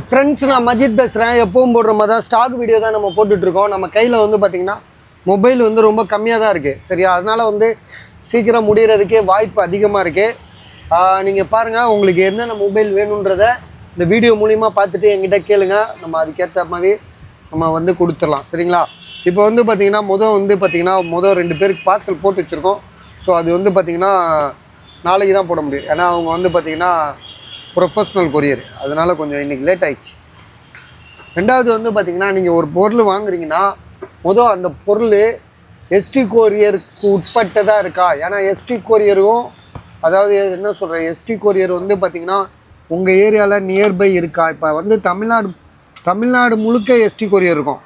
Friends, நான் மஜித் பேசுகிறேன். எப்பவும் போடுற மாதிரி தான் ஸ்டாக் வீடியோ தான் நம்ம போட்டுட்ருக்கோம். நம்ம கையில் வந்து பார்த்திங்கன்னா மொபைல் வந்து ரொம்ப கம்மியாக தான் இருக்குது. சரியா, அதனால் வந்து சீக்கிரம் முடிகிறதுக்கே வாய்ப்பு அதிகமாக இருக்குது. நீங்கள் பாருங்கள், உங்களுக்கு என்னென்ன மொபைல் வேணுன்றதை இந்த வீடியோ மூலிமா பார்த்துட்டு என்கிட்ட கேளுங்க. நம்ம அதுக்கேற்ற மாதிரி நம்ம வந்து கொடுத்துடலாம். சரிங்களா? இப்போ வந்து பார்த்திங்கன்னா மொதல் 2 பேருக்கு பார்சல் போட்டு வச்சுருக்கோம். ஸோ அது வந்து பார்த்திங்கன்னா நாளைக்கு தான் போட முடியும். ஏன்னா அவங்க வந்து பார்த்திங்கன்னா ப்ரொஃபஷ்னல் கொரியர், அதனால் கொஞ்சம் இன்றைக்கி லேட் ஆகிடுச்சு. ரெண்டாவது வந்து பார்த்திங்கன்னா நீங்கள் ஒரு பொருள் வாங்குறீங்கன்னா அந்த பொருள் எஸ்டி கொரியருக்கு உட்பட்டதாக இருக்கா. ஏன்னா எஸ்டி கொரியரும், அதாவது என்ன சொல்கிறேன், எஸ்டி கொரியர் வந்து பார்த்திங்கன்னா உங்கள் ஏரியாவில் நியர்பை இருக்கா. இப்போ வந்து தமிழ்நாடு முழுக்க எஸ்டி கொரியர் இருக்கும்.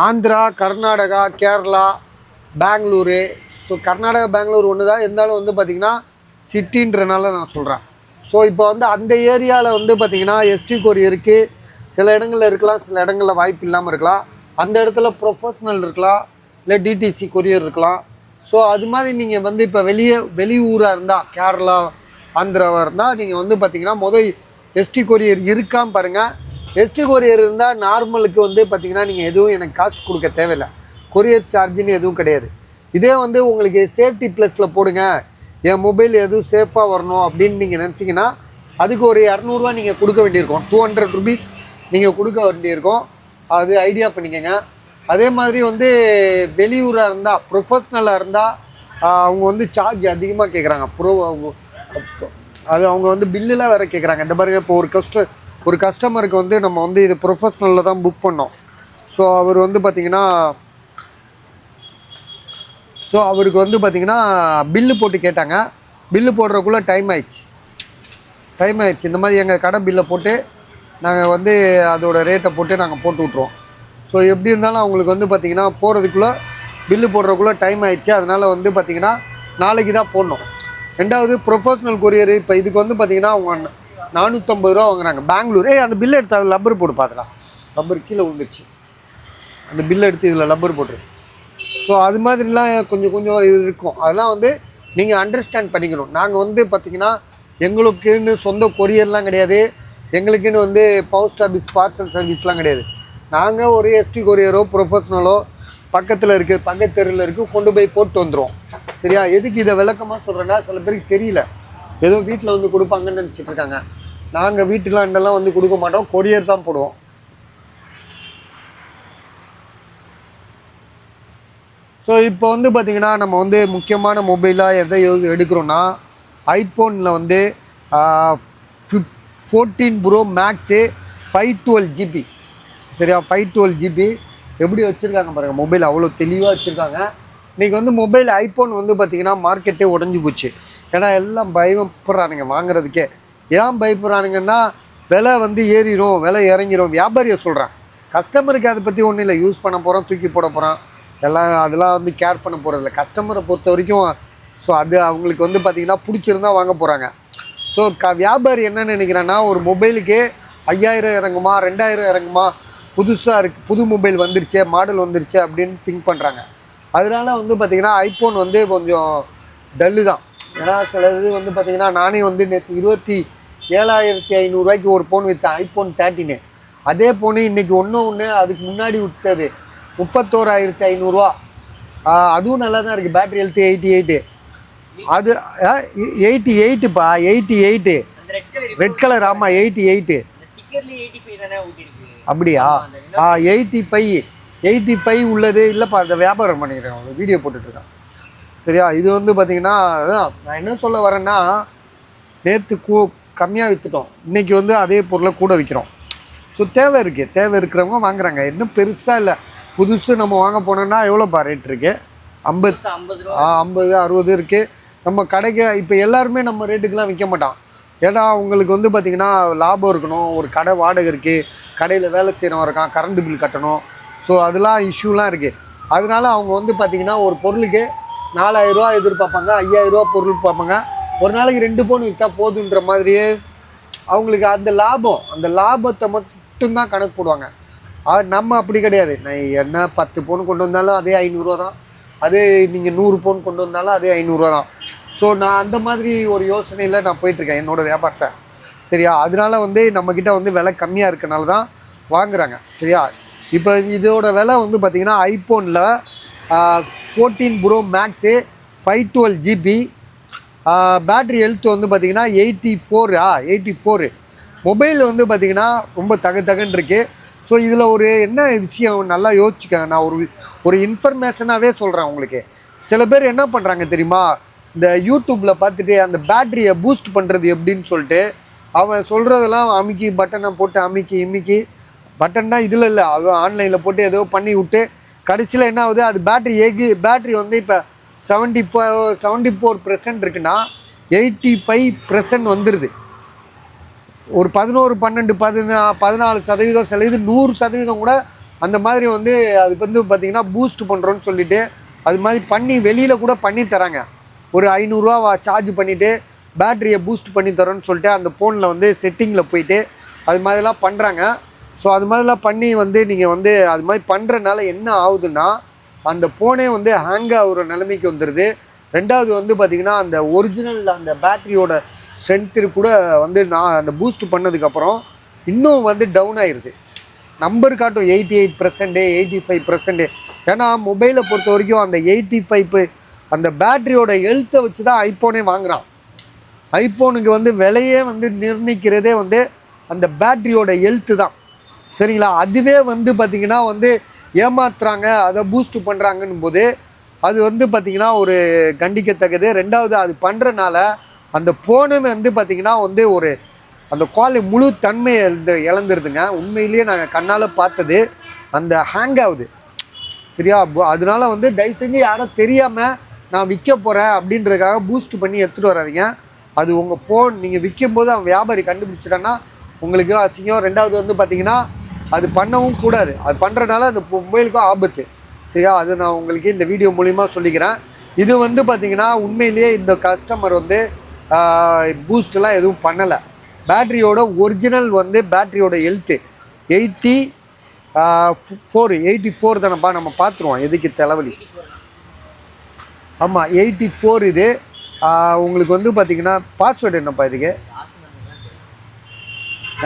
ஆந்திரா, கர்நாடகா, கேரளா, பெங்களூரு. ஸோ கர்நாடகா, பெங்களூர் ஒன்று தான் இருந்தாலும் வந்து பார்த்திங்கன்னா சிட்டின்றனால நான் சொல்கிறேன். ஸோ இப்போ வந்து அந்த ஏரியாவில் வந்து பார்த்திங்கன்னா எஸ்டி கொரியருக்கு சில இடங்களில் இருக்கலாம், சில இடங்களில் வாய்ப்பு இல்லாமல் இருக்கலாம். அந்த இடத்துல ப்ரொஃபஷ்னல் இருக்கலாம், இல்லை டிடிசி கொரியர் இருக்கலாம். ஸோ அது மாதிரி நீங்கள் வந்து இப்போ வெளியூராக இருந்தால், கேரளா, ஆந்திராவாக இருந்தால் நீங்கள் வந்து பார்த்திங்கன்னா எஸ்டி கொரியர் இருக்கான்னு பாருங்கள். எஸ்டி கொரியர் இருந்தால் நார்மலுக்கு வந்து பார்த்திங்கன்னா நீங்கள் எதுவும் எனக்கு காசு கொடுக்க தேவையில்லை. கொரியர் சார்ஜுன்னு எதுவும் கிடையாது. இதே வந்து உங்களுக்கு சேஃப்டி ப்ளஸில் போடுங்க, என் மொபைல் எதுவும் சேஃபாக வரணும் அப்படின்னு நீங்கள் நினச்சிங்கன்னா அதுக்கு ஒரு 200 நீங்கள் கொடுக்க வேண்டியிருக்கும். 200 rupees நீங்கள் கொடுக்க வேண்டியிருக்கும். அது ஐடியா பண்ணிக்கங்க. அதே மாதிரி வந்து வெளியூராக இருந்தால், ப்ரொஃபஷ்னலாக இருந்தால் அவங்க வந்து சார்ஜ் அதிகமாக கேட்குறாங்க. அது அவங்க வந்து பில்லுலாம் வேறு கேட்குறாங்க. இந்த பாருங்க, இப்போ ஒரு கஸ்டமருக்கு வந்து நம்ம வந்து இது ப்ரொஃபஷ்னலில் தான் புக் பண்ணோம். ஸோ அவர் வந்து பார்த்திங்கன்னா அவருக்கு வந்து பார்த்திங்கன்னா பில்லு போட்டு கேட்டாங்க. பில்லு போடுறதுக்குள்ளே டைம் ஆயிடுச்சு. இந்த மாதிரி எங்கள் கடை பில்லை போட்டு நாங்கள் வந்து அதோட ரேட்டை போட்டு நாங்கள் போட்டு விட்ருவோம். ஸோ எப்படி இருந்தாலும் அவங்களுக்கு வந்து பார்த்திங்கன்னா போகிறதுக்குள்ளே பில்லு போடுறதுக்குள்ளே டைம் ஆயிடுச்சு. அதனால் வந்து பார்த்திங்கன்னா நாளைக்கு தான் போடணும். ரெண்டாவது ப்ரொஃபஷ்னல் கொரியர். இப்போ இதுக்கு வந்து பார்த்திங்கன்னா அவங்க 450 ரூபா வாங்குறாங்க. பெங்களூர். அந்த பில்லை எடுத்து அதில் லப்பர் போட்டு பார்த்துலாம். லப்பர் கீழே விழுந்துருச்சு. அந்த பில்லை எடுத்து இதில் லப்பர் போட்டுரு. ஸோ அது மாதிரிலாம் கொஞ்சம் இது இருக்கும். அதெல்லாம் வந்து நீங்கள் அண்டர்ஸ்டாண்ட் பண்ணிக்கணும். நாங்கள் வந்து பார்த்திங்கன்னா எங்களுக்குன்னு சொந்த கொரியர்லாம் கிடையாது. எங்களுக்குன்னு வந்து போஸ்ட் ஆஃபீஸ் பார்சல் சர்வீஸ்லாம் கிடையாது. நாங்கள் ஒரு எஸ்டி கொரியரோ ப்ரொஃபஷ்னலோ பக்கத்தில் தெருவில் இருக்குது, கொண்டு போய் போட்டு வந்துடுவோம். சரியா? எதுக்கு இதை விளக்கமாக சொல்கிறேன்னா, சில பேருக்கு தெரியல, ஏதோ வீட்டில் வந்து கொடுப்பாங்கன்னு நினச்சிட்டு இருக்காங்க. நாங்கள் வீட்டுலாண்டெல்லாம் வந்து கொடுக்க மாட்டோம், கொரியர் தான் போடுவோம். ஸோ இப்போ வந்து பார்த்திங்கன்னா நம்ம வந்து முக்கியமான மொபைலாக எதை எடுக்கிறோன்னா, ஐஃபோனில் வந்து 14 Pro Max 512 GB. சரியா? 512 GB எப்படி வச்சுருக்காங்க பாருங்கள். மொபைல் அவ்வளோ தெளிவாக வச்சுருக்காங்க. இன்றைக்கி வந்து மொபைல் ஐஃபோன் வந்து பார்த்திங்கன்னா மார்க்கெட்டே உடஞ்சி போச்சு. ஏன்னா எல்லாம் பயப்படுறானுங்க வாங்குறதுக்கே. ஏன் பயப்படுறானுங்கன்னா, விலை வந்து ஏறிடும், விலை இறங்கிடும். வியாபாரியை சொல்கிறேன், கஸ்டமருக்கு அதை பற்றி ஒன்றும் இல்லை. யூஸ் பண்ண போகிறோம், தூக்கி போட போகிறோம், அதெல்லாம் வந்து கேர் பண்ண போகிறதில்ல. கஸ்டமரை பொறுத்த வரைக்கும் ஸோ அது அவங்களுக்கு வந்து பார்த்திங்கன்னா பிடிச்சிருந்தா வாங்க போகிறாங்க. ஸோ வியாபாரி என்ன நினைக்கிறான்னா, ஒரு மொபைலுக்கு 5000 இறங்குமா, 2000 இறங்குமா, புதுசாக இருக்குது, புது மொபைல் வந்துருச்சே, மாடல் வந்துருச்சே அப்படின்னு திங்க் பண்ணுறாங்க. அதனால வந்து பார்த்திங்கன்னா ஐஃபோன் வந்து கொஞ்சம் டல்லு தான். ஏன்னா சில இது வந்து பார்த்திங்கன்னா, நானே வந்து நேற்று 27,500 ரூபாய்க்கு ஒரு ஃபோன் விற்றேன், ஐஃபோன் 13. அதே ஃபோனு இன்றைக்கி ஒன்று அதுக்கு முன்னாடி விட்டது 31,500 ரூபா. அதுவும் நல்லா தான் இருக்குது. Battery health 88. அது 88பா, 88 ரெட் கலர். ஆமாம், 88. அப்படியா? 85 உள்ளது இல்லைப்பா. அதை வியாபாரம் பண்ணிக்கிறேன், அவங்க வீடியோ போட்டுட்ருக்கான். சரியா? இது வந்து பார்த்திங்கன்னா அதான் நான் என்ன சொல்ல வரேன்னா, நேற்று கம்மியாக விற்றுட்டோம், இன்றைக்கி வந்து அதே பொருளை கூட விற்கிறோம். ஸோ தேவை இருக்கிறவங்க வாங்குறாங்க. இன்னும் பெருசாக இல்லை. புதுசு நம்ம வாங்க போனோம்னா எவ்வளோப்பா ரேட் இருக்குது? 50 60 இருக்குது. நம்ம கடைக்கு இப்போ எல்லாருமே நம்ம ரேட்டுக்கெலாம் விற்க மாட்டான். ஏன்னா அவங்களுக்கு வந்து பார்த்திங்கன்னா லாபம் இருக்கணும். ஒரு கடை வாடகை இருக்குது, கடையில் வேலை செய்கிறவங்க இருக்கான், கரண்ட் பில் கட்டணும். ஸோ அதெல்லாம் இஷ்யூலாம் இருக்குது. அதனால அவங்க வந்து பார்த்திங்கன்னா ஒரு பொருளுக்கு 4000 ரூபா எதிர்பார்ப்பாங்க, 5000 ரூபா பொருள் பார்ப்பாங்க. ஒரு நாளைக்கு 2 ஃபோன் விற்றா போதுன்ற மாதிரியே அவங்களுக்கு அந்த லாபத்தை மட்டும்தான் கணக்கு போடுவாங்க. நம்ம அப்படி கிடையாது. நான் என்ன 10 ஃபோன் கொண்டு வந்தாலும் அதே 500 ரூபா தான். அதே நீங்கள் 100 ஃபோன் கொண்டு வந்தாலும் அதே 500 ரூபா தான். ஸோ நான் அந்த மாதிரி ஒரு யோசனையில் நான் போயிட்டுருக்கேன் என்னோடய வியாபாரத்தை. சரியா. அதனால வந்து நம்மக்கிட்ட வந்து விலை கம்மியாக இருக்கனால தான் வாங்குறாங்க சரியா. இப்போ இதோட விலை வந்து பார்த்திங்கன்னா ஐஃபோனில் 14 pro max 512 GB, battery health வந்து பார்த்திங்கன்னா 84 மொபைல் வந்து பார்த்திங்கன்னா ரொம்ப தகன்னு இருக்குது. ஸோ இதில் ஒரு என்ன விஷயம் நல்லா யோசிச்சுக்கங்க. நான் ஒரு இன்ஃபர்மேஷனாகவே சொல்கிறேன் உங்களுக்கு. சில பேர் என்ன பண்ணுறாங்க தெரியுமா, இந்த யூடியூப்பில் பார்த்துட்டு அந்த பேட்ரியை பூஸ்ட் பண்ணுறது எப்படின்னு சொல்லிட்டு அவன் சொல்கிறதெல்லாம் பட்டனை போட்டு இமிக்கி பட்டன் தான் இதில் இல்லை, அவன் ஆன்லைனில் போட்டு ஏதோ பண்ணி விட்டு கடைசியில் என்ன ஆகுது, அது பேட்ரி வந்து இப்போ 74% இருக்குன்னா 85% வந்துடுது. ஒரு 11, 12, 14% சில இது 100% கூட அந்த மாதிரி வந்து அது வந்து பார்த்திங்கன்னா பூஸ்ட் பண்ணுறோன்னு சொல்லிவிட்டு அது மாதிரி பண்ணி வெளியில் கூட பண்ணி தராங்க. ஒரு 500 ரூபா சார்ஜ் பண்ணிவிட்டு பேட்ரியை பூஸ்ட் பண்ணி தரோன்னு சொல்லிட்டு அந்த ஃபோனில் வந்து செட்டிங்கில் போயிட்டு அது மாதிரிலாம் பண்ணுறாங்க. ஸோ அது மாதிரிலாம் பண்ணி வந்து நீங்கள் வந்து அது மாதிரி பண்ணுறதுனால என்ன ஆகுதுன்னா அந்த ஃபோனே வந்து ஹேங் ஆகுற நிலைமைக்கு வந்துடுது. ரெண்டாவது வந்து பார்த்திங்கன்னா அந்த ஒரிஜினல் அந்த பேட்ரியோட ஸ்ட்ரென்த்து கூட வந்து நான் அந்த பூஸ்ட் பண்ணதுக்கப்புறம் இன்னும் வந்து டவுன் ஆகிடுது. நம்பர் காட்டும் 88%, 85%. ஏன்னா மொபைலை பொறுத்த வரைக்கும் அந்த 85 அந்த பேட்ரியோட ஹெல்த்தை வச்சு தான் ஐஃபோனே வாங்குகிறான். ஐஃபோனுக்கு வந்து விலையே வந்து நிர்ணயிக்கிறதே வந்து அந்த பேட்ரியோட ஹெல்த்து தான் சரிங்களா. அதுவே வந்து பார்த்திங்கன்னா வந்து ஏமாத்துறாங்க, அதை பூஸ்ட் பண்ணுறாங்கன்னும் போது அது வந்து பார்த்திங்கன்னா ஒரு கண்டிக்கத்தக்கது. ரெண்டாவது அது பண்ணுறனால அந்த ஃபோனுமே வந்து பார்த்திங்கன்னா வந்து ஒரு அந்த முழு தன்மையை இழந்துருதுங்க. உண்மையிலேயே நாங்கள் கண்ணால் பார்த்தது அந்த ஹேங் ஆகுது சரியா. அதனால வந்து தயவு செஞ்சு யாரும் தெரியாமல் நான் விற்க போகிறேன் அப்படின்றதுக்காக பூஸ்ட் பண்ணி எடுத்துகிட்டு வராதிங்க. அது உங்கள் ஃபோன் நீங்கள் விற்கும்போது அவன் வியாபாரி கண்டுபிடிச்சிட்டான்னா உங்களுக்கு அசிங்கம். ரெண்டாவது வந்து பார்த்திங்கன்னா அது பண்ணவும் கூடாது. அது பண்ணுறதுனால அந்த மொபைலுக்கும் ஆபத்து சரியா. அது நான் உங்களுக்கு இந்த வீடியோ மூலிமா சொல்லிக்கிறேன். இது வந்து பார்த்திங்கன்னா உண்மையிலேயே இந்த கஸ்டமர் வந்து பூஸ்டெலாம் எதுவும் பண்ணலை. பேட்ரியோட ஒரிஜினல் வந்து பேட்ரியோட ஹெல்த்து 84 தானப்பா, நம்ம பார்த்துருவோம் எதுக்கு தலைவலி. ஆமாம் 84 இது. உங்களுக்கு வந்து பார்த்திங்கன்னா பாஸ்வேர்டு என்னப்பா இதுக்கு?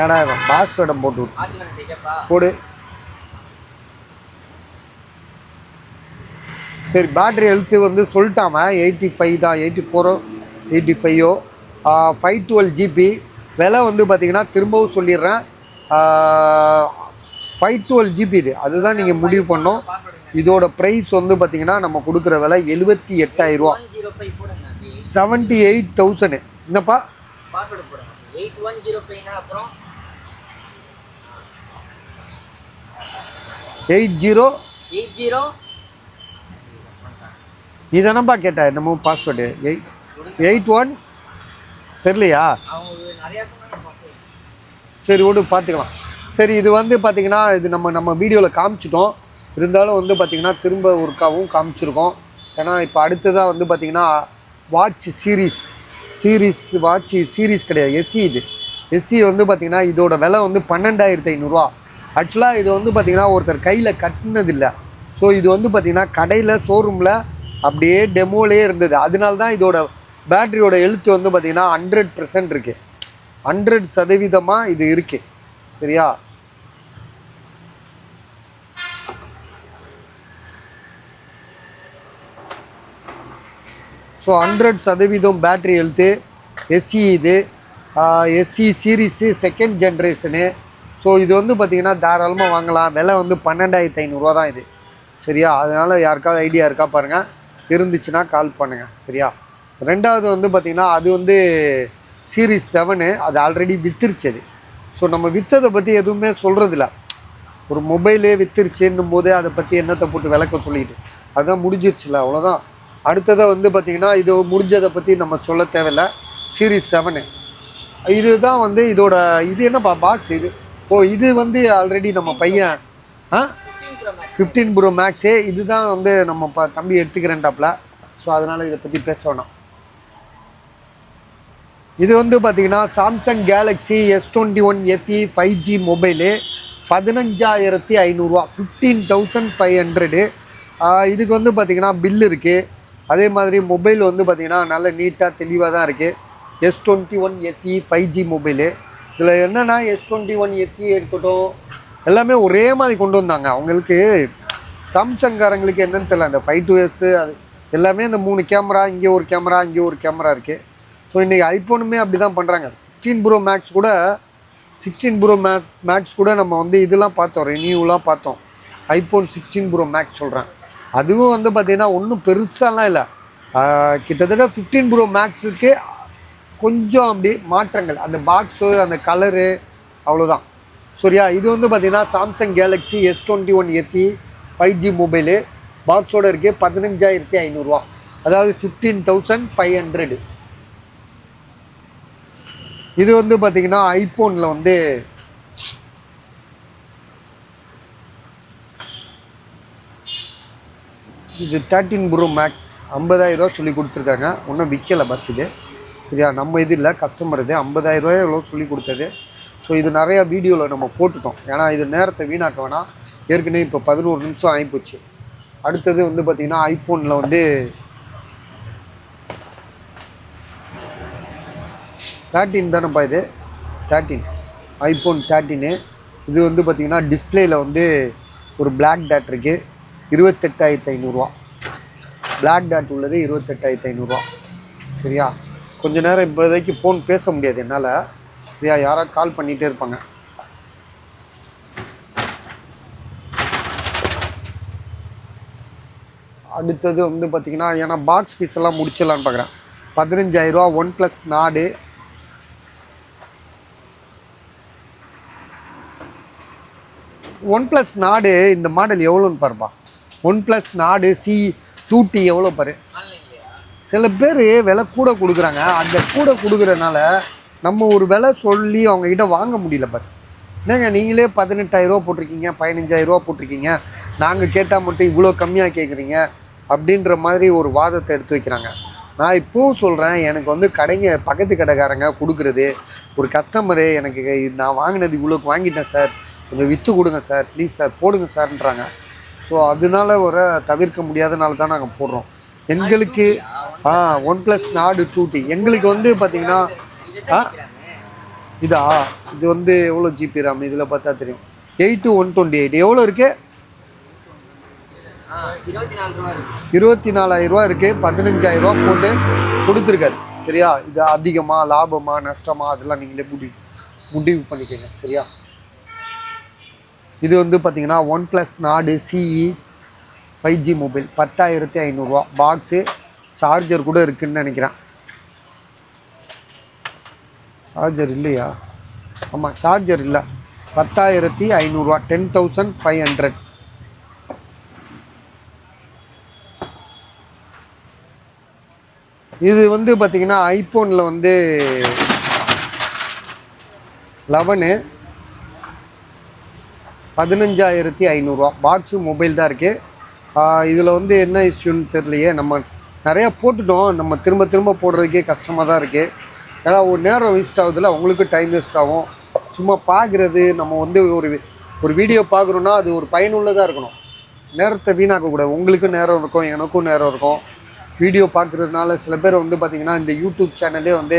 ஏடா பாஸ்வேர்டை போடு. சரி பேட்ரி ஹெல்த்து வந்து சொல்லிட்டாம 85 தான், 84 85 512 GB. விலை வந்து பார்த்திங்கன்னா திரும்பவும் சொல்லிடுறேன் 512 GB இது. அதுதான் நீங்கள் முடிவு பண்ணோம். இதோட ப்ரைஸ் வந்து பார்த்திங்கன்னா நம்ம கொடுக்குற விலை 78,000 ரூபா, 78,000. என்னப்பா 80 நீ தானப்பா கேட்ட என்னமோ பாஸ்வேர்டு 81 தெரியலையா? சரி விடு பார்த்துக்கலாம். சரி இது வந்து பார்த்திங்கன்னா இது நம்ம வீடியோவில் காமிச்சிட்டோம். இருந்தாலும் வந்து பார்த்திங்கன்னா திரும்ப ஒர்க்காகவும் காமிச்சிருக்கோம். ஏன்னா இப்போ அடுத்ததாக வந்து பார்த்திங்கன்னா வாட்ச் சீரீஸ் கிடையாது, எஸ்சி. இது எஸ்சி வந்து பார்த்திங்கன்னா இதோட விலை வந்து 12,500 ரூபா. ஆக்சுவலாக இது வந்து பார்த்திங்கன்னா ஒருத்தர் கையில் கட்டினதில்லை. ஸோ இது வந்து பார்த்திங்கன்னா கடையில் ஷோரூமில் அப்படியே டெமோலே இருந்தது. அதனால தான் இதோட பேட்ரியோட ஹெல்த் வந்து பார்த்திங்கன்னா 100% இருக்குது, 100% இது இருக்குது சரியா. So 100% battery health SC. இது SC series 2nd generation. So இது வந்து பார்த்திங்கன்னா தாராளமாக வாங்கலாம். விலை வந்து 12,500 ரூபா தான் இது சரியா. அதனால் யாருக்காவது ஐடியா இருக்கா பாருங்கள், இருந்துச்சுன்னா கால் பண்ணுங்கள் சரியா. ரெண்டாவது வந்து பார்த்திங்கன்னா அது வந்து சீரீஸ் 7, அது ஆல்ரெடி விற்றுருச்சு அது. ஸோ நம்ம விற்றதை பற்றி எதுவுமே சொல்கிறதில்ல. ஒரு மொபைலே விற்றுருச்சுன்னும் போது அதை பற்றி என்னத்தை போட்டு விளக்க சொல்லிக்கிட்டு அதுதான் முடிஞ்சிருச்சுல, அவ்வளோதான். அடுத்ததாக வந்து பார்த்திங்கன்னா இது முடிஞ்சதை பற்றி நம்ம சொல்ல தேவையில்லை. சீரீஸ் 7 இதுதான் வந்து இதோட இது என்னப்பா பாக்ஸ் இது. இது வந்து ஆல்ரெடி நம்ம பையன் 15 ப்ரோ மேக்ஸு இதுதான் வந்து நம்ம தம்பி எடுத்துக்கிறேன்டாப்ல. ஸோ அதனால் இதை பற்றி பேச வேணாம். இது வந்து பார்த்திங்கன்னா Samsung Galaxy S21 FE 5G mobile 15,500 ரூபா, 15,500. இதுக்கு வந்து பார்த்திங்கன்னா பில் இருக்குது. அதே மாதிரி மொபைல் வந்து பார்த்திங்கன்னா நல்ல நீட்டாக தெளிவாக தான் இருக்குது. S21 FE 5G mobile. இதில் என்னென்னா S21 FE இருக்கட்டும் எல்லாமே ஒரே மாதிரி கொண்டு வந்தாங்க. அவங்களுக்கு சாம்சங்காரங்களுக்கு என்னன்னு தெரியல, அந்த 5 2S அது எல்லாமே இந்த 3 கேமரா, இங்கே ஒரு கேமரா, இங்கே ஒரு கேமரா இருக்குது. ஸோ இன்றைக்கி ஐஃபோனுமே அப்படி தான் பண்ணுறாங்க. 16 Pro Max கூட 16 Pro Max கூட நம்ம வந்து இதெல்லாம் பார்த்தோம், ரினியூலாம் பார்த்தோம். ஐஃபோன் 16 Pro Max சொல்கிறேன். அதுவும் வந்து பார்த்திங்கன்னா ஒன்றும் பெருசாலாம் இல்லை. கிட்டத்தட்ட 15 Pro Maxக்கு கொஞ்சம் அப்படி மாற்றங்கள், அந்த பாக்ஸு அந்த கலரு அவ்வளோதான். சரியா? இது வந்து பார்த்திங்கன்னா Samsung Galaxy S21 FE 5G mobile பாக்ஸோடு இருக்குது. 15,500 அதாவது 15,500. இது வந்து பார்த்திங்கன்னா ஐஃபோனில் வந்து இது 13 Pro Max 50,000 சொல்லி கொடுத்துருக்காங்க. ஒன்றும் விற்கலை பஸ் இது. சரியா? நம்ம இது இல்லை, கஸ்டமர் இது 50,000 எவ்வளோ சொல்லி கொடுத்தது. ஸோ இது நிறையா வீடியோவில் நம்ம போட்டுட்டோம். ஏன்னா இது நேரத்தை வீணாக்க வேணாம். ஏற்கனவே இப்போ 11 நிமிஷம் ஆகிப்போச்சு. அடுத்தது வந்து பார்த்திங்கன்னா ஐஃபோனில் வந்து 13 தானேப்பா இது, 13 ஐஃபோன் 13. இது வந்து பார்த்திங்கன்னா டிஸ்பிளேயில் வந்து ஒரு பிளாக் டாட் இருக்குது, 28,500. பிளாக் டாட் உள்ளது 28,500. சரியா? கொஞ்ச நேரம் இப்போதைக்கு ஃபோன் பேச முடியாது என்னால். சரியா? யாராவது கால் பண்ணிகிட்டே இருப்பாங்க. அடுத்தது வந்து பார்த்திங்கன்னா ஏன்னா பாக்ஸ் பீஸ் எல்லாம் முடிச்சிடலான்னு பார்க்குறேன். 15,000 OnePlus Nord. OnePlus Nord இந்த மாடல் எவ்வளோன்னு பாருப்பா. OnePlus Nord C2T எவ்வளோ பாரு. சில பேர் விலை கூட கொடுக்குறாங்க. அந்த கூட கொடுக்குறனால நம்ம ஒரு விலை சொல்லி அவங்கக்கிட்ட வாங்க முடியல. பஸ் என்னங்க நீங்களே 18,000 போட்டிருக்கீங்க, 15,000 போட்டிருக்கீங்க, நாங்கள் கேட்டால் மட்டும் இவ்வளோ கம்மியாக கேட்குறீங்க அப்படின்ற மாதிரி ஒரு வாதத்தை எடுத்து வைக்கிறாங்க. நான் இப்போவும் சொல்கிறேன், எனக்கு வந்து கடைங்க பக்கத்து கடைக்காரங்க கொடுக்குறது, ஒரு கஸ்டமரு எனக்கு நான் வாங்கினது இவ்வளோக்கு வாங்கிட்டேன் சார், கொஞ்சம் விற்று கொடுங்க சார், ப்ளீஸ் சார் போடுங்க சார்ன்றாங்க. ஸோ அதனால ஒரு தவிர்க்க முடியாதனால தான் நாங்கள் போடுறோம். எங்களுக்கு OnePlus Nord 2T எங்களுக்கு வந்து பார்த்திங்கன்னா இது வந்து எவ்வளோ ஜிபி RAM இதில் பார்த்தா தெரியும். 8/128 எவ்வளோ இருக்குது? 24,000 இருக்குது. 15,000 போட்டு கொடுத்துருக்காரு. சரியா? இது அதிகமாக லாபமாக நஷ்டமாக அதெல்லாம் நீங்களே முடிவு பண்ணிக்கோங்க. சரியா? இது வந்து பார்த்திங்கன்னா OnePlus Nord CE 5G mobile 10,500. Box charger கூட இருக்குதுன்னு நினைக்கிறேன். சார்ஜர் இல்லையா? ஆமாம், சார்ஜர் இல்லை. 10,500 10,500. இது வந்து பார்த்திங்கன்னா ஐஃபோனில் வந்து 11 15,500 பாக்ஸு மொபைல் தான் இருக்குது. இதில் வந்து என்ன இஷ்யூன்னு தெரியலையே. நம்ம நிறையா போட்டுட்டோம், நம்ம திரும்ப திரும்ப போடுறதுக்கே கஷ்டமாக தான் இருக்குது. ஏன்னா ஒரு நேரம் வேஸ்ட் ஆகுதுல, அவங்களுக்கு டைம் வேஸ்ட் ஆகும். சும்மா பார்க்குறது, நம்ம வந்து ஒரு வீடியோ பார்க்குறோன்னா அது ஒரு பயனுள்ளதாக இருக்கணும். நேரத்தை வீணாக்கக்கூடாது. உங்களுக்கும் நேரம் இருக்கும், எனக்கும் நேரம் இருக்கும். வீடியோ பார்க்குறதுனால சில பேர் வந்து பார்த்திங்கன்னா இந்த யூடியூப் சேனல்லே வந்து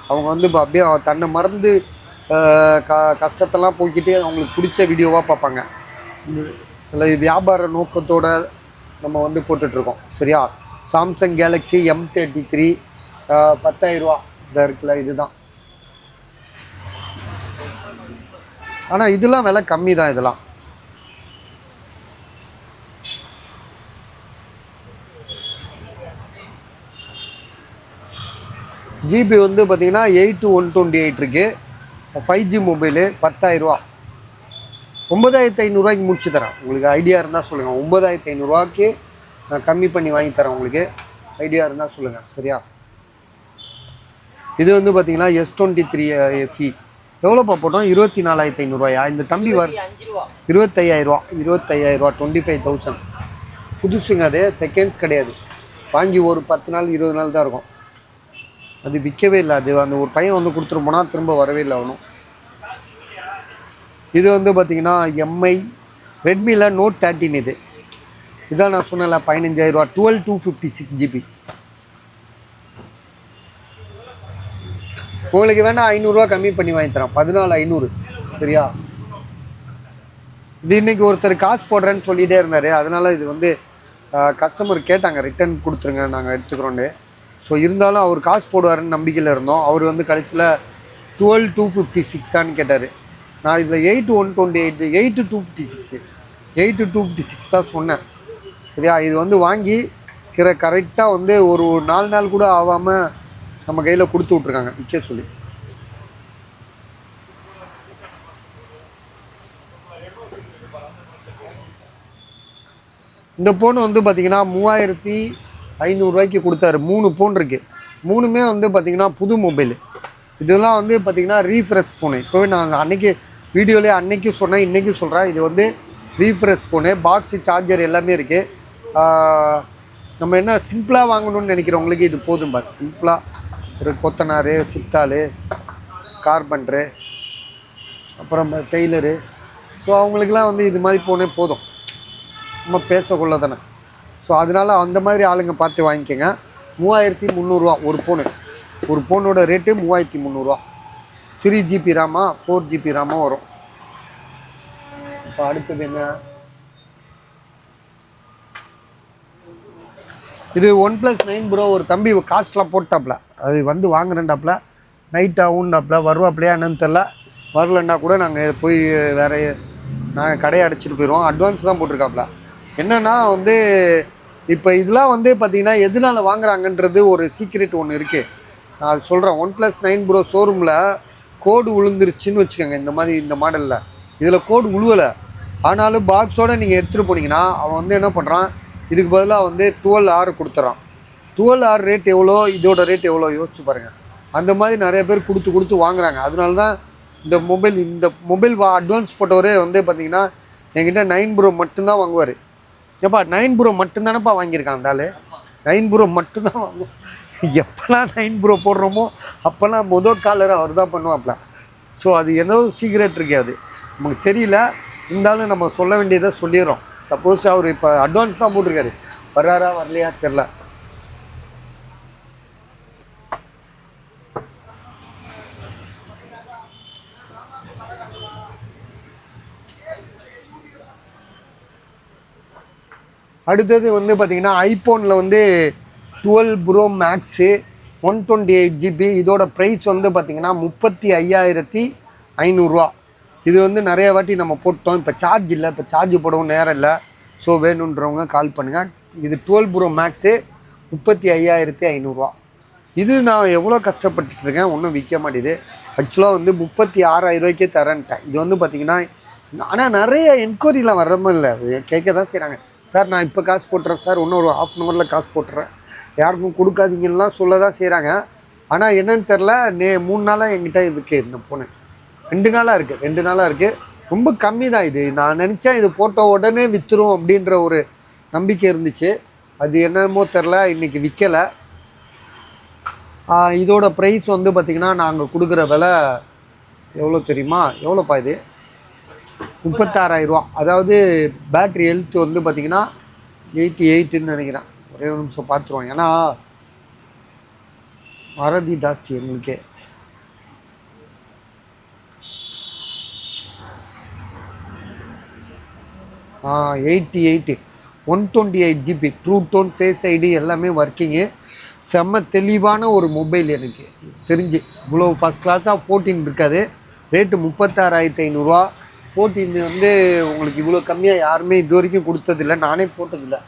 அவங்க வந்து அப்படியே தன்னை மறந்து கஷ்டத்தெல்லாம் போய்கிட்டே அவங்களுக்கு பிடிச்ச வீடியோவாக பார்ப்பாங்க. சில வியாபார நோக்கத்தோடு நம்ம வந்து போட்டுட்ருக்கோம். சரியா? சாம்சங் கேலக்ஸி M33 10,000 இதாக இருக்குல்ல, இதுதான். ஆனால் இதெல்லாம் விலை கம்மி தான். இதெல்லாம் ஜிபி வந்து பார்த்திங்கன்னா 8/128 இருக்குது. 5G mobile 10,000. 9,500 முடிச்சு தரேன். உங்களுக்கு ஐடியா இருந்தால் சொல்லுங்கள். 9,500 நான் கம்மி பண்ணி வாங்கி தரேன். உங்களுக்கு ஐடியா இருந்தால் சொல்லுங்கள். சரியா? இது வந்து பார்த்திங்கன்னா S23 FE எவ்வளோப்பா போட்டோம்? 24,500. இந்த தம்பி 25,000 25,000 புதுசுங்க. அது செகண்ட்ஸ் கிடையாது. வாங்கி ஒரு 10 நாள் 20 நாள் தான் இருக்கும். அது விற்கவே இல்லை. அது அந்த ஒரு பையன் வந்து கொடுத்துட்டு போனால் திரும்ப வரவே இல்லை அவனும். இது வந்து பார்த்திங்கன்னா MI ரெட்மியில் Note 13. இதான் நான் சொன்னல 15,000 12/256 GB. உங்களுக்கு வேணால் 500 கம்மி பண்ணி வாங்கி தரோம், 14,500. சரியா? இது இன்றைக்கி ஒருத்தர் காசு போடுறேன்னு சொல்லிகிட்டே இருந்தார். அதனால் இது வந்து கஸ்டமர் கேட்டாங்க, ரிட்டன் கொடுத்துருங்க நாங்கள் எடுத்துக்கிறோன்னு. ஸோ இருந்தாலும் அவர் காசு போடுவாருன்னு நம்பிக்கையில் இருந்தோம். அவர் வந்து கடைசியில் 12,256 கேட்டார். நான் இதில் 8,128 8,256 8,256 தான் சொன்னேன். சரியா? இது வந்து வாங்கி கரெக்டாக வந்து ஒரு 4 நாள் கூட ஆகாமல் நம்ம கையில் கொடுத்து விட்ருக்காங்க விற்க சொல்லி. இந்த ஃபோன் வந்து பார்த்திங்கன்னா 3,500 கொடுத்தாரு. 3 ஃபோன் இருக்குது. 3மே வந்து பார்த்திங்கன்னா புது மொபைலு. இதெல்லாம் வந்து பார்த்திங்கன்னா ரீஃப்ரெஷ் ஃபோனு. இப்போவே நான் அன்றைக்கி வீடியோலேயே அன்றைக்கும் சொன்னேன், இன்றைக்கும் சொல்கிறேன். இது வந்து ரீஃப்ரெஷ் ஃபோனு, பாக்ஸு, சார்ஜர் எல்லாமே இருக்குது. நம்ம என்ன சிம்பிளாக வாங்கணும்னு நினைக்கிறவங்களுக்கு இது போதும். பஸ் சிம்பிளாக ஒரு கொத்தனார், சித்தாள், கார்பெண்டரு, அப்புறம் டெய்லரு, ஸோ அவங்களுக்கெல்லாம் வந்து இது மாதிரி ஃபோனே போதும், நம்ம பேசக்குள்ள தானே. ஸோ அதனால் அந்த மாதிரி ஆளுங்க பார்த்து வாங்கிக்கோங்க. 3,300 ஒரு ஃபோனு. ஒரு ஃபோனோட rate 3,300. 3GB rhema 4GB rhema வரும். இப்போ அடுத்தது என்ன, இது OnePlus 9 Pro. ஒரு தம்பி காசுலாம் போட்டாப்ல, அது வந்து வாங்குறேன்டாப்ல, நைட் ஆகும்டாப்ல, வருவாப்லையா என்னன்னு தெரில. வரலன்னா கூட நாங்கள் போய் வேறு நாங்கள் கடையை அடைச்சிட்டு போயிடுவோம். அட்வான்ஸ் தான் போட்டிருக்காப்ல. என்னென்னா வந்து இப்போ இதெல்லாம் வந்து பார்த்திங்கன்னா எதனால் வாங்குறாங்கன்றது ஒரு சீக்ரெட் ஒன்று இருக்குது. நான் அது சொல்கிறேன். OnePlus 9 Pro ஷோரூமில் கோடு விழுந்துருச்சுன்னு வச்சுக்கோங்க. இந்த மாதிரி இந்த மாடலில் இதில் கோடு விழுவலை, ஆனாலும் பாக்ஸோடு நீங்கள் எடுத்துகிட்டு போனீங்கன்னா அவன் வந்து என்ன பண்ணுறான், இதுக்கு பதிலாக வந்து 12R கொடுத்துட்றான். 12R ரேட் எவ்வளோ, இதோட ரேட் எவ்வளோ யோசிச்சு பாருங்கள். அந்த மாதிரி நிறைய பேர் கொடுத்து வாங்குறாங்க. அதனால தான் இந்த மொபைல் அட்வான்ஸ் போட்டவரே வந்து பார்த்திங்கன்னா என்கிட்ட 9 Pro மட்டும்தான் வாங்குவார். ஏப்பா 9 Pro மட்டும்தானப்பா வாங்கியிருக்கான் அந்த ஆள். 9 Pro மட்டும்தான் வாங்குவோம். எப்போல்லாம் 9 Pro போடுறோமோ அப்போல்லாம் முதல் காலரை அவர் தான் பண்ணுவாப்ல. ஸோ அது ஏதோ சீக்ரெட் இருக்கே, அது நமக்கு தெரியல. இருந்தாலும் நம்ம சொல்ல வேண்டியதை சொல்லிடுறோம். சப்போஸ் அவர் இப்போ அட்வான்ஸ் தான் போட்டிருக்காரு, வர்றாரா வரலையா தெரில. அடுத்தது வந்து பார்த்திங்கன்னா ஐஃபோனில் வந்து 12 Pro மேக்ஸு 128GB. இதோட ப்ரைஸ் வந்து பார்த்திங்கன்னா 35,500. இது வந்து நிறைய வாட்டி நம்ம போட்டோம். இப்போ சார்ஜ் இல்லை, இப்போ சார்ஜ் போடவும் நேரம் இல்லை. ஸோ வேணுன்றவங்க கால் பண்ணுங்கள். இது 12 Pro மேக்ஸு 35,500. இது நான் எவ்வளோ கஷ்டப்பட்டுருக்கேன், ஒன்றும் விற்க மாட்டேது. ஆக்சுவலாக வந்து 36,000 தரேன்ட்டேன். இது வந்து பார்த்திங்கன்னா ஆனால் நிறைய என்கொயரிலாம் வர்ற மாதிரி இல்லை, கேட்க தான் செய்கிறாங்க. சார் நான் இப்போ காசு போட்டுறேன் சார், இன்னும் ஒரு ½ அன் ஹவரில் காசு போட்டுறேன், யாருக்கும் கொடுக்காதீங்கலாம் சொல்ல தான் செய்கிறாங்க. ஆனால் என்னன்னு தெரில, 3 நாளாக என்கிட்ட இருக்குது இந்த ஃபோனு. 2 நாளாக இருக்குது. ரொம்ப கம்மி தான் இது. நான் நினச்சேன் இது போட்ட உடனே விற்றுரும் அப்படின்ற ஒரு நம்பிக்கை இருந்துச்சு. அது என்னமோ தெரில, இன்றைக்கி விற்கலை. இதோட ப்ரைஸ் வந்து பார்த்திங்கன்னா நாங்கள் கொடுக்குற விலை எவ்வளோ தெரியுமா? எவ்வளோப்பா இது? 36,000. அதாவது பேட்ரி ஹெல்த் வந்து பார்த்திங்கன்னா 88ன்னு நினைக்கிறேன். ஒரே ஒரு நிமிஷம் பார்த்துருவோம், ஏன்னா மறதி ஜாஸ்தி எங்களுக்கே. ஆ 88 128GB true tone, face ID எல்லாமே ஒர்க்கிங்கு. செம்ம தெளிவான ஒரு மொபைல். எனக்கு தெரிஞ்சு இவ்வளோ ஃபஸ்ட் கிளாஸாக 14 இருக்காது. ரேட்டு 36,500. 14 வந்து உங்களுக்கு இவ்வளோ கம்மியாக யாருமே இது வரைக்கும் கொடுத்ததில்லை, நானே போட்டதில்லை.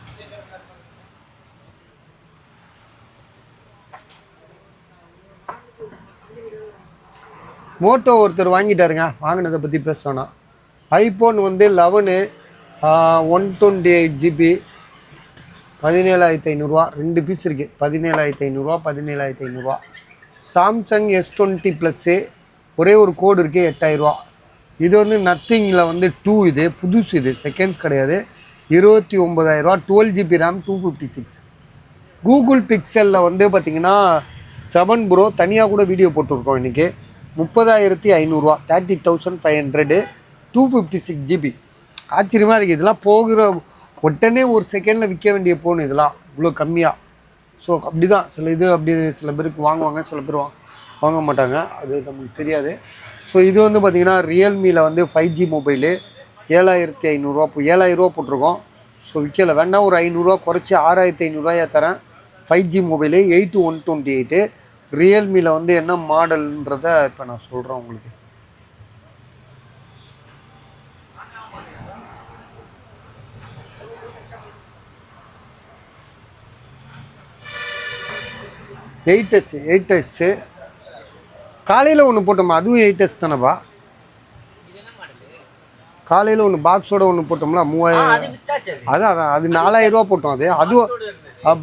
மோட்டோ ஒருத்தர் வாங்கிட்டாருங்க, வாங்கினதை பற்றி பேசணும். ஐஃபோன் வந்து 11 128GB 17,500. 2 பீஸ் இருக்குது. 17,500 17,500. சாம்சங் S20 ப்ளஸ்ஸு ஒரே ஒரு கோடு இருக்குது, 8,000. இது வந்து நத்திங்கில் வந்து 2, இது புதுசு, இது செகண்ட்ஸ் கிடையாது. 29,000. 12GB RAM 256. கூகுள் பிக்சலில் வந்து பார்த்திங்கன்னா 7 Pro தனியாக கூட வீடியோ போட்டிருக்கோம் இன்றைக்கி. 30,500. 30,500. 256GB. ஆச்சரியமாக இருக்குது. இதெல்லாம் போகிற உடனே ஒரு செகண்டில் விற்க வேண்டிய ஃபோன் இதெல்லாம், இவ்வளோ கம்மியாக. ஸோ அப்படி தான் சில இது அப்படி சில பேருக்கு வாங்குவாங்க, சில பேர் வாங்க மாட்டாங்க, அது நமக்கு தெரியாது. ஸோ இது வந்து பார்த்திங்கன்னா ரியல்மியில் வந்து 5G மொபைலு 7500 இப்போ 7000 போட்டிருக்கோம். ஸோ விற்கலை, வேணால் ஒரு 500 குறைச்சி 6500 தரேன். 5G மொபைலு 8128 ரியல்மியில் வந்து என்ன மாடல்ன்றத இப்போ நான் சொல்கிறேன் உங்களுக்கு. எயிட் எஸ் காலையில் ஒன்று போட்டோமா, அதுவும் 8S தானேப்பா. காலையில் ஒன்று பாக்ஸோட ஒன்று போட்டோம்ல 3000. அதான் அது 4000 போட்டோம். அதுவும்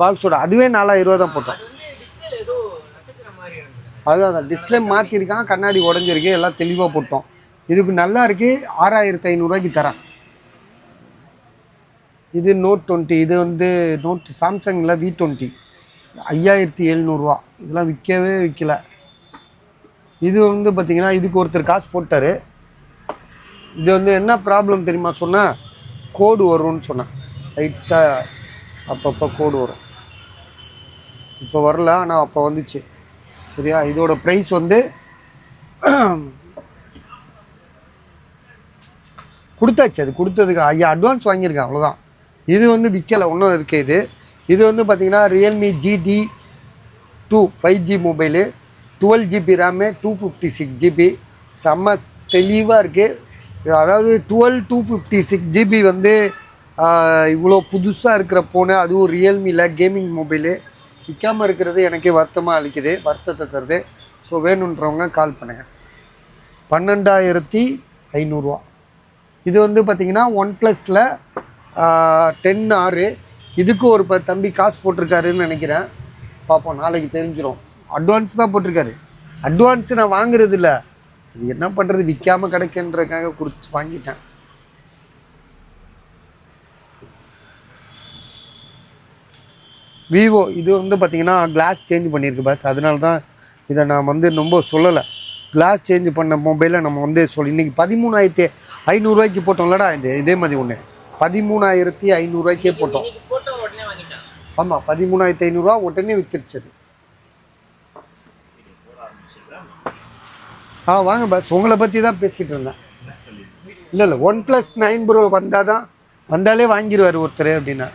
பாக்ஸோட அதுவே 4000 தான் போட்டோம். அதுதான் டிஸ்பிளே மாற்றிருக்கான், கண்ணாடி உடஞ்சிருக்கு, எல்லாம் தெளிவாக போட்டோம். இதுக்கு நல்லா இருக்குது, 6500 தரேன். இது Note 20, இது வந்து சாம்சங்கில் V20 5700. இதெல்லாம் விற்கவே விற்கலை. இது வந்து பார்த்திங்கன்னா இதுக்கு ஒருத்தர் காசு போட்டார். இது வந்து என்ன ப்ராப்ளம் தெரியுமா சொன்னேன், கோடு வரும்னு சொன்னேன். லைட்டாக அப்பப்போ கோடு வரும். இப்போ வரல, ஆனால் அப்போ வந்துச்சு. சரியா, இதோட ப்ரைஸ் வந்து கொடுத்தாச்சு. அது கொடுத்ததுக்கு அட்வான்ஸ் வாங்கியிருக்கேன், அவ்வளோதான். இது வந்து விற்கலை, ஒன்றும் இருக்குது. இது வந்து பார்த்திங்கன்னா Realme GT2 5G mobile 12GB RAM 256GB செம்ம தெளிவாக இருக்குது. அதாவது 256GB வந்து இவ்வளோ புதுசாக இருக்கிற ஃபோனு, அதுவும் ரியல்மியில் கேமிங் மொபைலு விற்காமல் இருக்கிறது எனக்கே வருத்தத்தை தருது. ஸோ வேணுன்றவங்க கால் பண்ணுங்கள். 12500. இது வந்து பார்த்திங்கன்னா OnePlusல 10R. இதுக்கு ஒரு தம்பி காசு போட்டிருக்காருன்னு நினைக்கிறேன். பார்ப்போம், நாளைக்கு தெரிஞ்சிடும். அட்வான்ஸ் தான் போட்டிருக்காரு. அட்வான்ஸு நான் வாங்குறது இல்லை, இது என்ன பண்ணுறது, விற்காமல் கிடைக்குன்றதுக்காக கொடுத்து வாங்கிட்டேன். விவோ இது வந்து பார்த்திங்கன்னா கிளாஸ் சேஞ்ச் பண்ணியிருக்கு பஸ், அதனால தான் இதை நான் வந்து ரொம்ப சொல்லலை. கிளாஸ் சேஞ்ச் பண்ண மொபைலை நம்ம வந்து இன்றைக்கி 13500 போட்டோம்லடா. இதே மாதிரி ஒன்று 13500 போட்டோம். ஆமாம், 13500 உடனே விற்றுருச்சு. வாங்க பஸ், உங்களை பற்றி தான் பேசிகிட்டு இருந்தேன். இல்லை OnePlus 9 Pro வந்தாலே வாங்கிடுவார் ஒருத்தர் அப்படின்னா.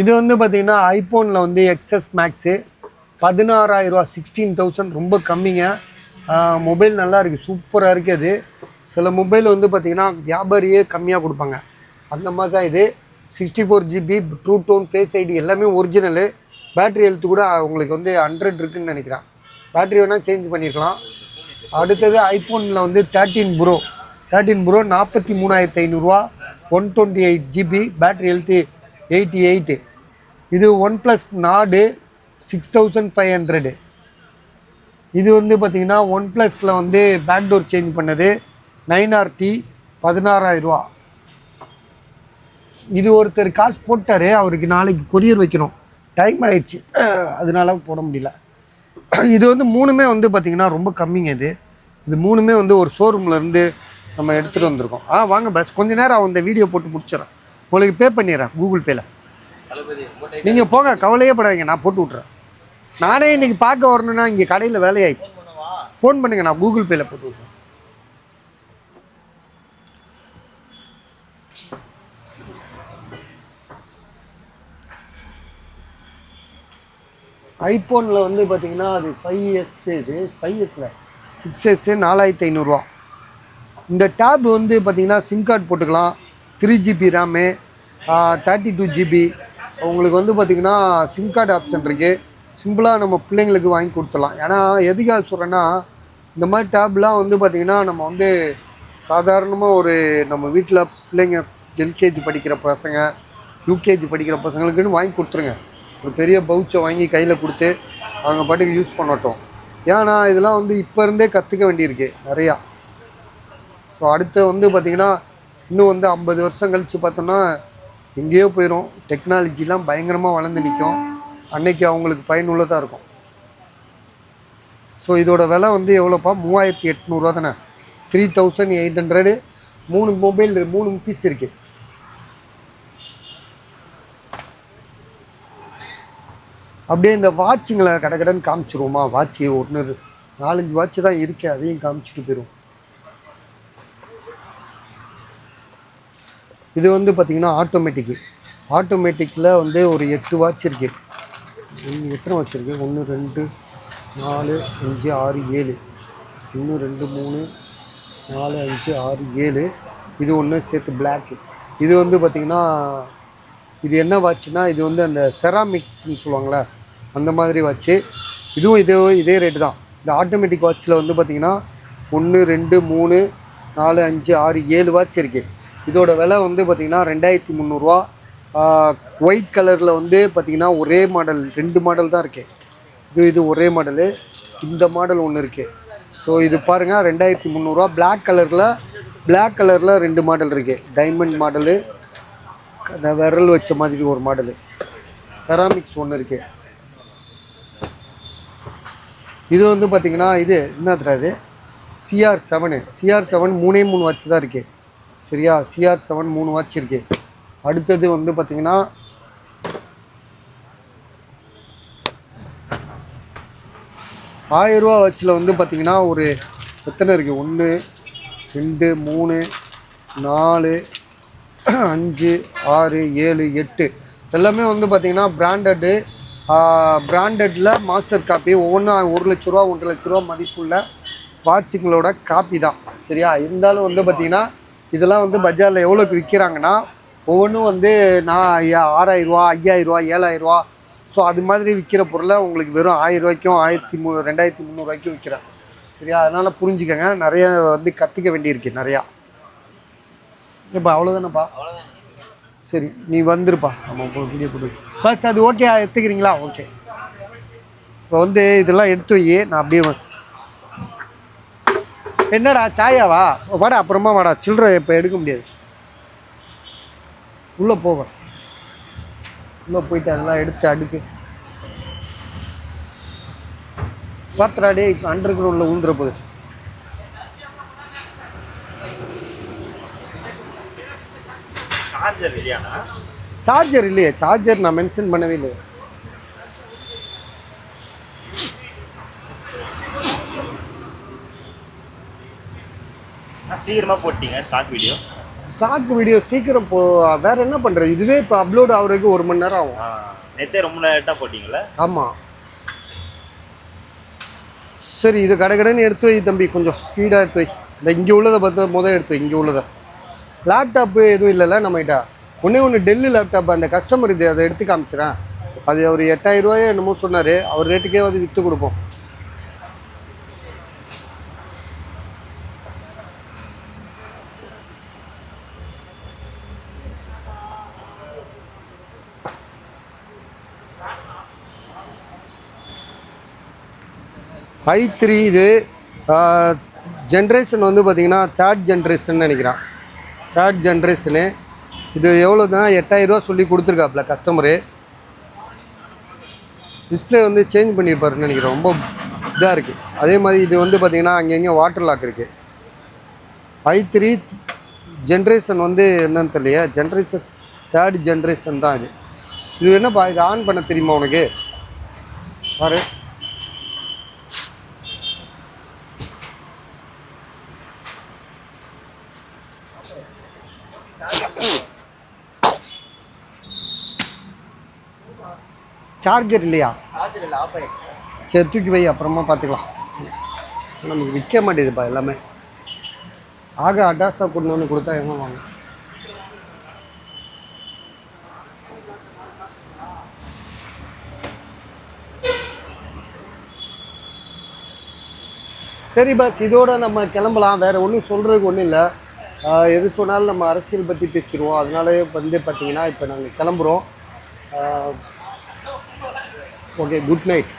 இது வந்து பார்த்திங்கன்னா ஐஃபோனில் வந்து XS மேக்ஸு 16000, 16000, ரொம்ப கம்மிங்க. மொபைல் நல்லா இருக்குது, சூப்பராக இருக்குது. அது சில மொபைல் வந்து பார்த்திங்கன்னா வியாபாரியே கம்மியாக கொடுப்பாங்க, அந்த மாதிரி தான் இது. 64GB true tone face ID எல்லாமே ஒரிஜினலு. பேட்ரி ஹெல்த்து கூட உங்களுக்கு வந்து 100 இருக்குதுன்னு நினைக்கிறேன். பேட்ரி வேணால் சேஞ்ச் பண்ணியிருக்கலாம். அடுத்தது ஐஃபோனில் வந்து 13 Pro 43500, 128GB, பேட்ரி ஹெல்த்து 88. இது OnePlus Nord 6500. இது வந்து பார்த்திங்கன்னா OnePlusல வந்து பேக்டோர் சேஞ்ச் பண்ணது 9RT 16000. இது ஒருத்தர் காசு போட்டார், அவருக்கு நாளைக்கு கொரியர் வைக்கணும், டைம் ஆயிடுச்சு, அதனால போட முடியல. இது வந்து மூணுமே வந்து பார்த்திங்கன்னா ரொம்ப கம்மிங்க. இது மூணுமே வந்து ஒரு ஷோரூம்லேருந்து நம்ம எடுத்துகிட்டு வந்திருக்கோம். வாங்க பஸ், கொஞ்சம் நேரம் அந்த வீடியோ போட்டு முடிச்சிடறேன், உங்களுக்கு பே பண்ணிடுறேன் கூகுள் பேயில். நீங்கள் போங்க, கவலையே படாதீங்க, நான் போட்டு விட்றேன். நானே இன்றைக்கி பார்க்க வரணுன்னா இங்கே கடையில் வேலையாயிடுச்சு. ஃபோன் பண்ணுங்க, நான் கூகுள் பேயில் போட்டு விட்றேன். ஐஃபோனில் வந்து பார்த்திங்கன்னா அது 5S, இது 5Sல 6S 4500. இந்த டேப் வந்து பார்த்திங்கன்னா சிம் கார்டு போட்டுக்கலாம், 3GB ரேமு 32GB. உங்களுக்கு வந்து பார்த்திங்கன்னா சிம் கார்டு ஆப்ஷன் இருக்குது. சிம்பிளாக நம்ம பிள்ளைங்களுக்கு வாங்கி கொடுத்துடலாம். ஏன்னா எதுக்காக சொல்கிறேன்னா, இந்த மாதிரி டேப்லாம் வந்து பார்த்திங்கன்னா நம்ம வந்து சாதாரணமாக நம்ம வீட்டில் பிள்ளைங்க எல்கேஜி படிக்கிற பசங்க, யூகேஜி படிக்கிற பசங்களுக்குன்னு வாங்கி கொடுத்துருங்க. ஒரு பெரிய பவுச்சை வாங்கி கையில் கொடுத்து அவங்க பாட்டுக்கு யூஸ் பண்ணட்டும். ஏன்னா இதெல்லாம் வந்து இப்போ இருந்தே கற்றுக்க வேண்டியிருக்கு நிறையா. ஸோ அடுத்து வந்து பார்த்திங்கன்னா இன்னும் வந்து 50 வருஷம் கழித்து பார்த்தோன்னா எங்கேயோ போயிடும். டெக்னாலஜிலாம் பயங்கரமாக வளர்ந்து நிற்கும். அன்னைக்கு அவங்களுக்கு பயனுள்ளதாக இருக்கும். ஸோ இதோட விலை வந்து எவ்வளோப்பா, 3800 தானே, 3800. 3 மொபைல் 3 பீஸ் இருக்குது. அப்படியே இந்த வாட்சுங்களை கடைன்னு காமிச்சிருவோமா? வாட்சு ஒன்று 4-5 வாட்சு தான் இருக்கு, அதையும் காமிச்சிட்டு போயிடும். இது வந்து பார்த்திங்கன்னா ஆட்டோமேட்டிக்கில் வந்து ஒரு 8 வாட்ச் இருக்குது. எத்தனை வாட்ச் இருக்குது? 1 2 4 5 6 7 1 2 3 4 5 6 7. இது ஒன்று சேர்த்து பிளாக்கு. இது வந்து பார்த்திங்கன்னா இது என்ன வாட்சுனா, இது வந்து அந்த செராமிக்ஸ்ன்னு சொல்லுவாங்களே அந்த மாதிரி வாட்சு. இதுவும் இதே ரேட்டு தான். இந்த ஆட்டோமேட்டிக் வாட்சில் வந்து பார்த்திங்கன்னா 1 2 3 4 5 6 7 வாட்ச் இருக்குது. இதோட விலை வந்து பார்த்திங்கன்னா 2300 ரூபா. ஒயிட் கலரில் வந்து பார்த்திங்கன்னா ஒரே மாடல் 2 மாடல் தான் இருக்குது. இது ஒரே மாடலு, இந்த மாடல் ஒன்று இருக்குது. ஸோ இது பாருங்கள் 2300 ரூபா. பிளாக் கலரில் 2 மாடல் இருக்குது. டைமண்ட் மாடலு, அந்த விரல் வச்ச மாதிரி ஒரு மாடலு, செராமிக்ஸ் ஒன்று இருக்குது. இது வந்து பார்த்திங்கன்னா இது என்னதுடா இது? CR7 3 வாட்ச் தான் இருக்குது. சரியா? CR7 3 வாட்ச் இருக்குது. அடுத்தது வந்து பார்த்திங்கன்னா ₹1000 வாட்சில் வந்து பார்த்திங்கன்னா ஒரு எத்தனை இருக்குது? 1 2 3 4 5 6 7 8 எல்லாமே வந்து பார்த்திங்கன்னா பிராண்டடில் மாஸ்டர் காப்பி. ஒவ்வொன்றும் 1 லட்ச ரூபா 1.5 லட்ச ரூபா மதிப்புள்ள வாட்சுங்களோட காப்பி தான். சரியா? இருந்தாலும் வந்து பார்த்திங்கன்னா இதெல்லாம் வந்து பஜாரில் எவ்வளோக்கு விற்கிறாங்கன்னா, ஒவ்வொன்றும் வந்து நான் 6000 ரூபா 5000 ரூபா 7000 ரூபா. ஸோ அது மாதிரி விற்கிற பொருளை உங்களுக்கு வெறும் 1000 ரூபாய்க்கும் 2300 ரூபாய்க்கும் விற்கிறேன். சரியா? அதனால் புரிஞ்சுக்கங்க, நிறைய வந்து கற்றுக்க வேண்டியிருக்கு நிறையா. இப்போ அவ்வளோதானப்பா? சரி, நீ வந்துருப்பா. நம்ம வீடியோ கொடு பஸ். அது ஓகே எடுத்துக்கிறீங்களா? ஓகே. இப்போ வந்து இதெல்லாம் எடுத்து வை. நான் அப்படியே என்னடா சாயாவா? வாடா, அப்புறமா வாடா. சில்லறை இப்போ எடுக்க முடியாது. உள்ளே போவேன். உள்ளே போயிட்டு அதெல்லாம் எடுத்து அடுக்கு பார்த்துடாடே. அண்டர் கிரவுண்டில் ஊந்துற போகுது. சார்ஜர் இல்லையே. சார்ஜர் நான் மென்ஷன் பண்ணவே இல்லை. சீக்கிரமாக போட்டீங்க ஸ்டாக் வீடியோ சீக்கிரம் வேறு என்ன பண்ணுறது? இதுவே இப்போ அப்லோட் ஆகுறதுக்கு 1 மணி நேரம் ஆகும். நேற்றே ரொம்ப லேட்டாக போட்டிங்களா? ஆமாம். சரி, இது கடைன்னு எடுத்து வை தம்பி. கொஞ்சம் ஸ்பீடாக எடுத்து வை. இந்த இங்கே உள்ளதை பார்த்து எடுத்து வை. இங்கே உள்ளதை. லேப்டாப்பு எதுவும் இல்லைல்ல நம்மகிட்ட? ஒன்று டெல்லு லேப்டாப். அந்த கஸ்டமர் இது அதை எடுத்து காமிச்சிடறேன். அது அவர் 8000 ரூபாயோ என்னமோ சொன்னார். அவர் ரேட்டுக்கே வந்து விற்று கொடுப்போம். i3 இது ஜென்ரேஷன் வந்து பார்த்திங்கன்னா 3rd ஜென்ரேஷன் நினைக்கிறான். 3rd generation. இது எவ்வளோ தான்? 8000 ரூபா சொல்லி கொடுத்துருக்காப்புல கஸ்டமரு. டிஸ்பிளே வந்து சேஞ்ச் பண்ணியிருப்பாருன்னு நினைக்கிறேன். ரொம்ப இதாக இருக்குது. அதே மாதிரி இது வந்து பார்த்திங்கன்னா அங்கங்கே வாட்டர் லாக் இருக்குது. i3 ஜென்ரேஷன் வந்து என்னன்னு தெரியலையே. 3rd ஜென்ரேஷன் தான் இது. இது என்னப்பா? இது ஆன் பண்ண தெரியுமா உனக்கு? பாரு. சார்ஜர் இல்லையா? சரி, தூக்கி வை, அப்புறமா பார்த்துக்கலாம். நமக்கு விற்க மாட்டேதுப்பா எல்லாமே. அடாஸாக கொண்டு வந்து கொடுத்தா எங்கே வாங்க? சரி பஸ், இதோட நம்ம கிளம்பலாம். வேறு ஒன்றும் சொல்கிறதுக்கு ஒன்றும் இல்லை. எது சொன்னாலும் நம்ம அரசியல் பற்றி பேசிடுவோம். அதனால வந்து பார்த்திங்கன்னா இப்போ நாங்கள் கிளம்புறோம். Okay, good night.